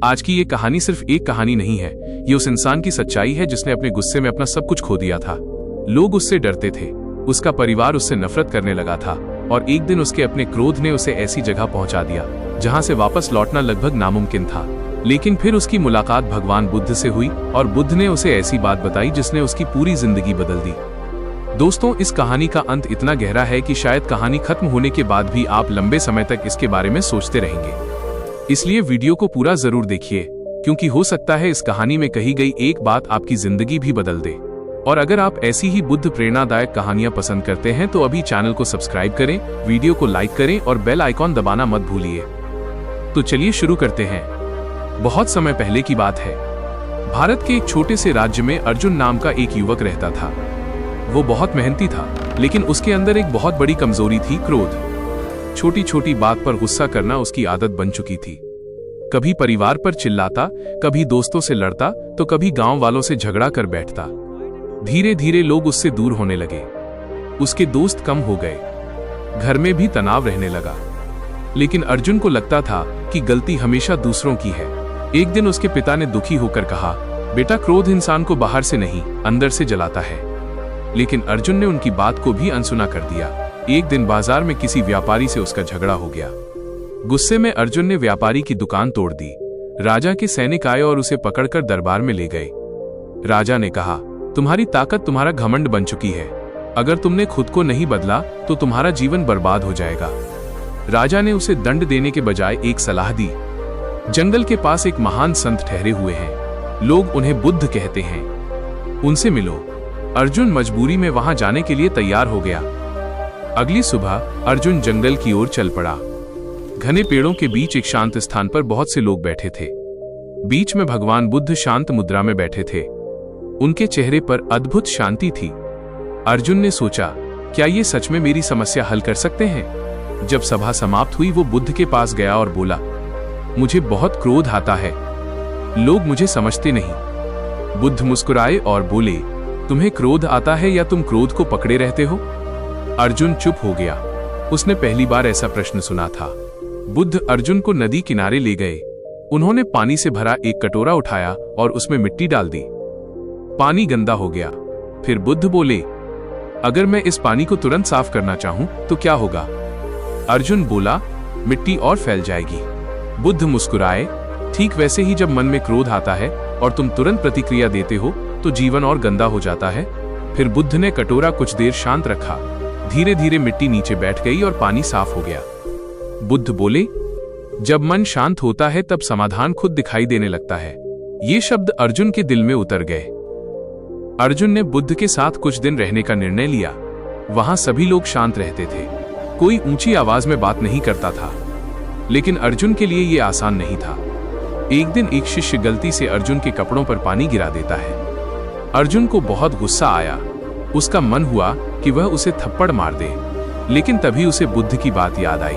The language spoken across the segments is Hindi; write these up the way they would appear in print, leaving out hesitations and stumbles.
आज की ये कहानी सिर्फ एक कहानी नहीं है, ये उस इंसान की सच्चाई है जिसने अपने गुस्से में अपना सब कुछ खो दिया था। लोग उससे डरते थे, उसका परिवार उससे नफरत करने लगा था और एक दिन उसके अपने क्रोध ने उसे ऐसी जगह पहुंचा दिया जहां से वापस लौटना लगभग नामुमकिन था। लेकिन फिर उसकी मुलाकात भगवान बुद्ध से हुई और बुद्ध ने उसे ऐसी बात बताई जिसने उसकी पूरी जिंदगी बदल दी। दोस्तों, इस कहानी का अंत इतना गहरा है कि शायद कहानी खत्म होने के बाद भी आप लंबे समय तक इसके बारे में सोचते रहेंगे। इसलिए वीडियो को पूरा जरूर देखिए, क्योंकि हो सकता है इस कहानी में कही गई एक बात आपकी जिंदगी भी बदल दे। और अगर आप ऐसी ही बुद्ध प्रेरणादायक कहानियां पसंद करते हैं तो अभी चैनल को सब्सक्राइब करें, वीडियो को लाइक करें और बेल आइकॉन दबाना मत भूलिए। तो चलिए शुरू करते हैं। बहुत समय पहले की बात है। भारत के एक छोटे से राज्य में अर्जुन नाम का एक युवक रहता था। वो बहुत मेहनती था, लेकिन उसके अंदर एक बहुत बड़ी कमजोरी थी, क्रोध। छोटी छोटी बात पर गुस्सा करना उसकी आदत बन चुकी थी। कभी परिवार पर चिल्लाता, कभी दोस्तों से लड़ता, तो कभी गांव वालों से झगड़ा कर बैठता। धीरे धीरे लोग उससे दूर होने लगे, उसके दोस्त कम हो गए, घर में भी तनाव रहने लगा। लेकिन अर्जुन को लगता था कि गलती हमेशा दूसरों की है। एक दिन उसके पिता ने दुखी होकर कहा, बेटा, क्रोध इंसान को बाहर से नहीं, अंदर से जलाता है। लेकिन अर्जुन ने उनकी बात को भी अनसुना कर दिया। एक दिन बाजार में किसी व्यापारी से उसका झगड़ा हो गया। गुस्से में अर्जुन ने व्यापारी की दुकान तोड़ दी। राजा के सैनिक आए और उसे पकड़कर दरबार में ले गए। राजा ने कहा, तुम्हारी ताकत तुम्हारा घमंड बन चुकी है। अगर तुमने खुद को नहीं बदला तो तुम्हारा जीवन बर्बाद हो जाएगा। राजा ने उसे दंड देने के बजाय एक सलाह दी। जंगल के पास एक महान संत ठहरे हुए हैं, लोग उन्हें बुद्ध कहते हैं, उनसे मिलो। अर्जुन मजबूरी में वहां जाने के लिए तैयार हो गया। अगली सुबह अर्जुन जंगल की ओर चल पड़ा। घने पेड़ों के बीच एक शांत स्थान पर बहुत से लोग बैठे थे। बीच में भगवान बुद्ध शांत मुद्रा में बैठे थे। उनके चेहरे पर अद्भुत शांति थी। अर्जुन ने सोचा, क्या ये सच में मेरी समस्या हल कर सकते हैं? जब सभा समाप्त हुई, वो बुद्ध के पास गया और बोला, मुझे बहुत क्रोध आता है, लोग मुझे समझते नहीं। बुद्ध मुस्कुराए और बोले, तुम्हें क्रोध आता है या तुम क्रोध को पकड़े रहते हो? अर्जुन चुप हो गया। उसने पहली बार ऐसा प्रश्न सुना था। बुद्ध अर्जुन को नदी किनारे ले गए। उन्होंने पानी से भरा एक कटोरा उठाया और उसमें मिट्टी डाल दी। पानी गंदा हो गया। फिर बुद्ध बोले, अगर मैं इस पानी को तुरंत साफ करना चाहूं तो क्या होगा? अर्जुन बोला, मिट्टी और फैल जाएगी। बुद्ध मुस्कुराए, ठीक वैसे ही जब मन में क्रोध आता है और तुम तुरंत प्रतिक्रिया देते हो तो जीवन और गंदा हो जाता है। फिर बुद्ध ने कटोरा कुछ देर शांत रखा। धीरे धीरे मिट्टी नीचे बैठ गई और पानी साफ हो गया। बुद्ध बोले, जब मन शांत होता है तब समाधान खुद दिखाई देने लगता है। ये शब्द अर्जुन के दिल में उतर गए। अर्जुन ने बुद्ध के साथ कुछ दिन रहने का निर्णय लिया। वहां सभी लोग शांत रहते थे, कोई ऊंची आवाज में बात नहीं करता था। लेकिन अर्जुन के लिए यह आसान नहीं था। एक दिन एक शिष्य गलती से अर्जुन के कपड़ों पर पानी गिरा देता है। अर्जुन को बहुत गुस्सा आया। उसका मन हुआ कि वह उसे थप्पड़ मार दे, लेकिन तभी उसे बुद्ध की बात याद आई।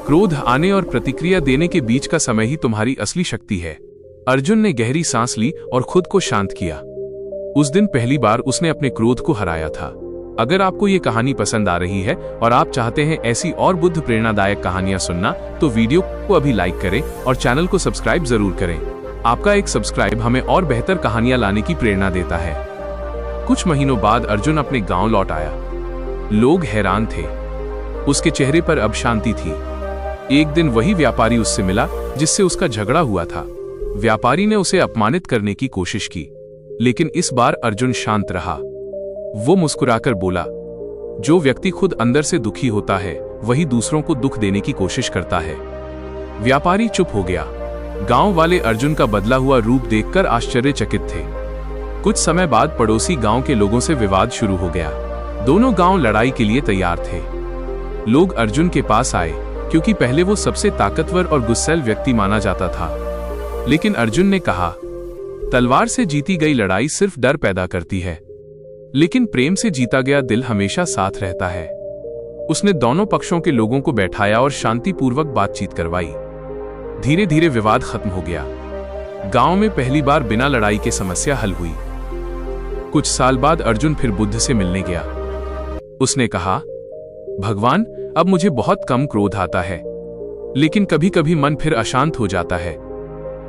क्रोध आने और प्रतिक्रिया देने के बीच का समय ही तुम्हारी असली शक्ति है। अर्जुन ने गहरी सांस ली और खुद को शांत किया। उस दिन पहली बार उसने अपने क्रोध को हराया था। अगर आपको ये कहानी पसंद आ रही है और आप चाहते हैं ऐसी और बुद्ध प्रेरणादायक कहानियां सुनना, तो वीडियो को अभी लाइक करें और चैनल को सब्सक्राइब जरूर करें। आपका एक सब्सक्राइब हमें और बेहतर कहानियां लाने की प्रेरणा देता है। कुछ महीनों बाद अर्जुन अपने गांव लौट आया। लोग हैरान थे। उसके चेहरे पर अब शांति थी। एक दिन वही व्यापारी उससे मिला जिससे उसका झगड़ा हुआ था। व्यापारी ने उसे अपमानित करने की कोशिश की, लेकिन इस बार अर्जुन शांत रहा। वो मुस्कुराकर बोला, जो व्यक्ति खुद अंदर से दुखी होता है वही दूसरों को दुख देने की कोशिश करता है। व्यापारी चुप हो गया। गांव वाले अर्जुन का बदला हुआ रूप देखकर आश्चर्यचकित थे। कुछ समय बाद पड़ोसी गांव के लोगों से विवाद शुरू हो गया। दोनों गांव लड़ाई के लिए तैयार थे। लोग अर्जुन के पास आए क्योंकि पहले वो सबसे ताकतवर और गुस्सैल व्यक्ति माना जाता था। लेकिन अर्जुन ने कहा, तलवार से जीती गई लड़ाई सिर्फ डर पैदा करती है, लेकिन प्रेम से जीता गया दिल हमेशा साथ रहता है। उसने दोनों पक्षों के लोगों को बैठाया और शांतिपूर्वक बातचीत करवाई। धीरे धीरे विवाद खत्म हो गया। गांव में पहली बार बिना लड़ाई के समस्या हल हुई। कुछ साल बाद अर्जुन फिर बुद्ध से मिलने गया। उसने कहा, भगवान, अब मुझे बहुत कम क्रोध आता है, लेकिन कभी कभी मन फिर अशांत हो जाता है।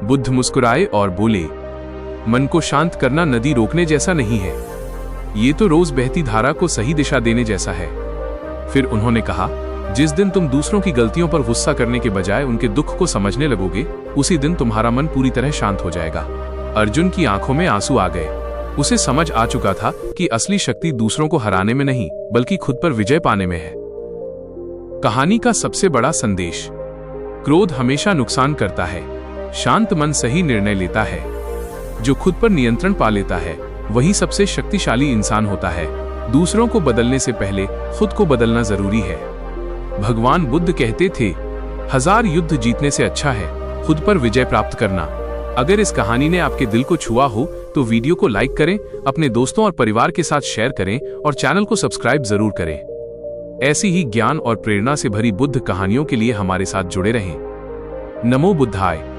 बुद्ध मुस्कुराए और बोले, मन को शांत करना नदी रोकने जैसा नहीं है, ये तो रोज बहती धारा को सही दिशा देने जैसा है। फिर उन्होंने कहा, जिस दिन तुम दूसरों की गलतियों पर गुस्सा करने के बजाय उनके दुख को समझने लगोगे, उसी दिन तुम्हारा मन पूरी तरह शांत हो जाएगा। अर्जुन की आंखों में आंसू आ गए। उसे समझ आ चुका था कि असली शक्ति दूसरों को हराने में नहीं, बल्कि खुद पर विजय पाने में है। कहानी का सबसे बड़ा संदेश, क्रोध हमेशा नुकसान करता है, शांत मन सही निर्णय लेता है। जो खुद पर नियंत्रण पा लेता है वही सबसे शक्तिशाली इंसान होता है। दूसरों को बदलने से पहले खुद को बदलना जरूरी है। भगवान बुद्ध कहते थे, 1000 युद्ध जीतने से अच्छा है खुद पर विजय प्राप्त करना। अगर इस कहानी ने आपके दिल को छुआ हो तो वीडियो को लाइक करें, अपने दोस्तों और परिवार के साथ शेयर करें और चैनल को सब्सक्राइब जरूर करें। ऐसी ही ज्ञान और प्रेरणा से भरी बुद्ध कहानियों के लिए हमारे साथ जुड़े रहें। नमो बुद्धाय।